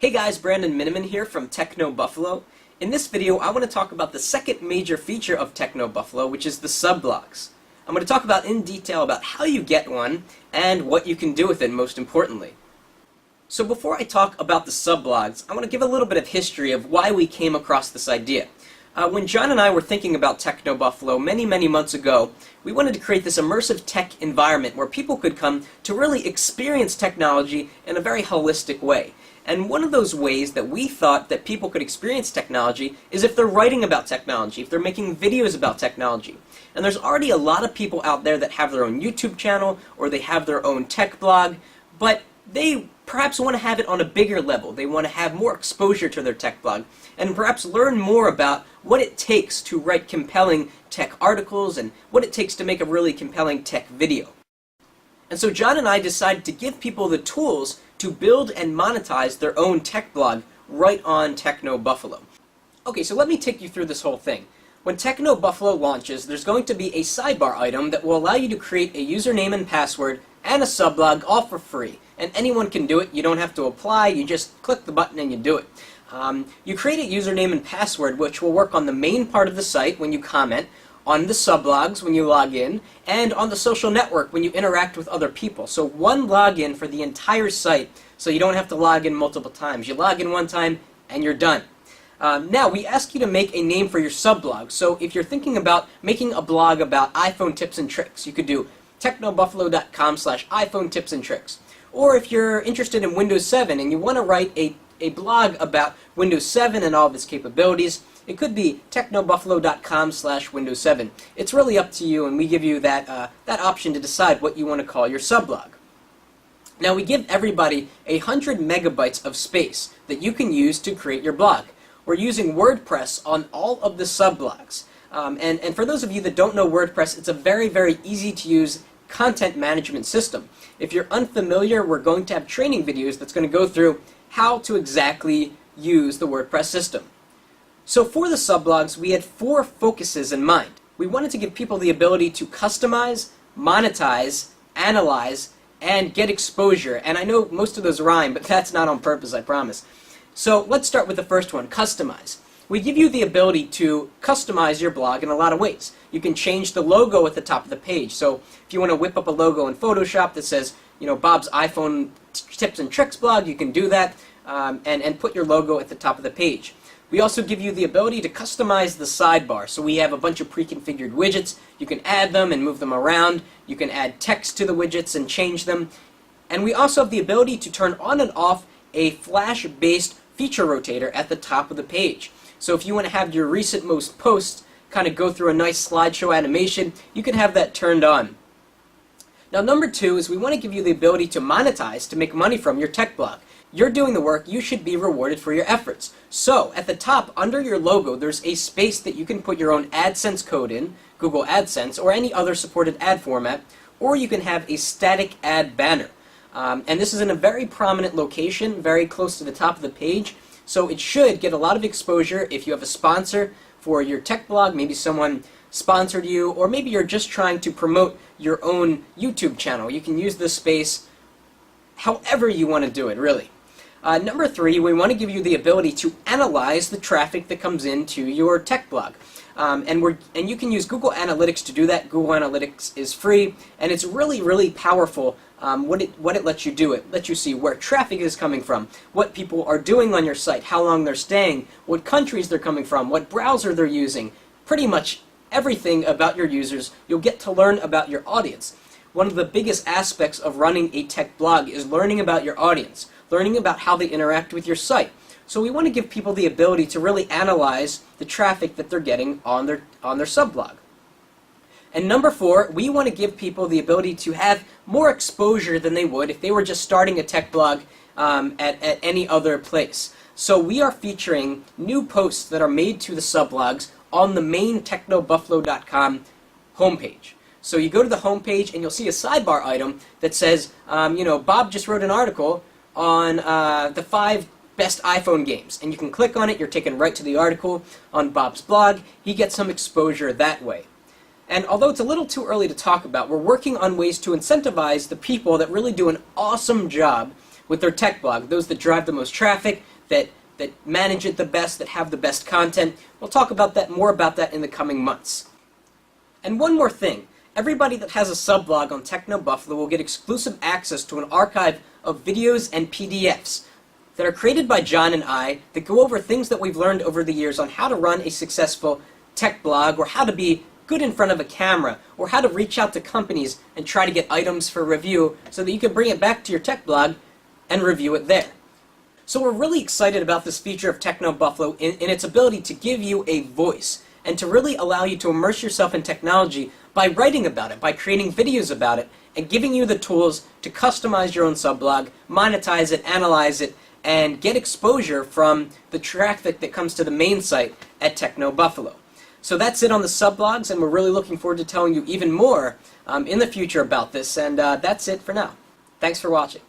Hey guys, Brandon Miniman here from TechnoBuffalo. In this video, I want to talk about the second major feature of TechnoBuffalo, which is the subblogs. I'm going to talk about in detail about how you get one and what you can do with it, most importantly. So before I talk about the subblogs, I want to give a little bit of history of why we came across this idea. When John and I were thinking about TechnoBuffalo many months ago, we wanted to create this immersive tech environment where people could come to really experience technology in a very holistic way. And one of those ways that we thought that people could experience technology is if they're writing about technology, if they're making videos about technology. And there's already a lot of people out there that have their own YouTube channel or they have their own tech blog, but they perhaps want to have it on a bigger level. They want to have more exposure to their tech blog and perhaps learn more about what it takes to write compelling tech articles and what it takes to make a really compelling tech video. And so John and I decided to give people the tools to build and monetize their own tech blog right on TechnoBuffalo. Okay, so let me take you through this whole thing. When TechnoBuffalo launches, there's going to be a sidebar item that will allow you to create a username and password and a sublog all for free. And anyone can do it. You don't have to apply. You just click the button and you do it. You create a username and password which will work on the main part of the site when you comment, on the sublogs when you log in, and on the social network when you interact with other people. So one login for the entire site, so you don't have to log in multiple times. You log in one time and you're done. Now, we ask you to make a name for your sublog. So if you're thinking about making a blog about iPhone tips and tricks, you could do technobuffalo.com/iPhone tips and tricks. Or if you're interested in Windows 7 and you want to write a blog about Windows 7 and all of its capabilities, it could be technobuffalo.com/Windows 7. It's really up to you, and we give you that option to decide what you want to call your sublog. Now, we give everybody 100 megabytes of space that you can use to create your blog. We're using WordPress on all of the sublogs. And for those of you that don't know WordPress, it's a very easy to use content management system. If you're unfamiliar, we're going to have training videos that's going to go through how to exactly use the WordPress system. So for the sublogs, we had 4 focuses in mind. We wanted to give people the ability to customize, monetize, analyze, and get exposure. And I know most of those rhyme, but that's not on purpose, I promise. So let's start with the first one, customize. We give you the ability to customize your blog in a lot of ways. You can change the logo at the top of the page. So if you want to whip up a logo in Photoshop that says, Bob's iPhone tips and tricks blog, you can do that and put your logo at the top of the page. We also give you the ability to customize the sidebar. So we have a bunch of pre-configured widgets. You can add them and move them around. You can add text to the widgets and change them. And we also have the ability to turn on and off a Flash-based feature rotator at the top of the page. So if you want to have your recent most posts kind of go through a nice slideshow animation, you can have that turned on. Now, number 2 is we want to give you the ability to monetize, to make money from your tech blog. You're doing the work, you should be rewarded for your efforts. So, at the top, under your logo, there's a space that you can put your own AdSense code in, Google AdSense, or any other supported ad format, or you can have a static ad banner. And this is in a very prominent location, very close to the top of the page, so it should get a lot of exposure if you have a sponsor for your tech blog, maybe someone sponsored you, or maybe you're just trying to promote your own YouTube channel. You can use this space however you want to do it, really. Number 3, we want to give you the ability to analyze the traffic that comes into your tech blog. And you can use Google Analytics to do that. Google Analytics is free, and it's really powerful what it lets you do. It lets you see where traffic is coming from, what people are doing on your site, how long they're staying, what countries they're coming from, what browser they're using. Pretty much everything about your users. You'll get to learn about your audience. One of the biggest aspects of running a tech blog is learning about your audience, learning about how they interact with your site. So we want to give people the ability to really analyze the traffic that they're getting on their sublog. And number 4, we want to give people the ability to have more exposure than they would if they were just starting a tech blog at any other place. So we are featuring new posts that are made to the sublogs on the main technobuffalo.com homepage. So you go to the homepage and you'll see a sidebar item that says, Bob just wrote an article on the 5 best iPhone games. And you can click on it, you're taken right to the article on Bob's blog. He gets some exposure that way. And although it's a little too early to talk about, we're working on ways to incentivize the people that really do an awesome job with their tech blog, those that drive the most traffic, that manage it the best, that have the best content. We'll talk about that more about that in the coming months. And one more thing, everybody that has a subblog on TechnoBuffalo will get exclusive access to an archive of videos and PDFs that are created by John and I that go over things that we've learned over the years on how to run a successful tech blog, or how to be good in front of a camera, or how to reach out to companies and try to get items for review so that you can bring it back to your tech blog and review it there. So we're really excited about this feature of TechnoBuffalo in its ability to give you a voice and to really allow you to immerse yourself in technology by writing about it, by creating videos about it, and giving you the tools to customize your own subblog, monetize it, analyze it, and get exposure from the traffic that comes to the main site at TechnoBuffalo. So that's it on the subblogs, and we're really looking forward to telling you even more in the future about this, and that's it for now. Thanks for watching.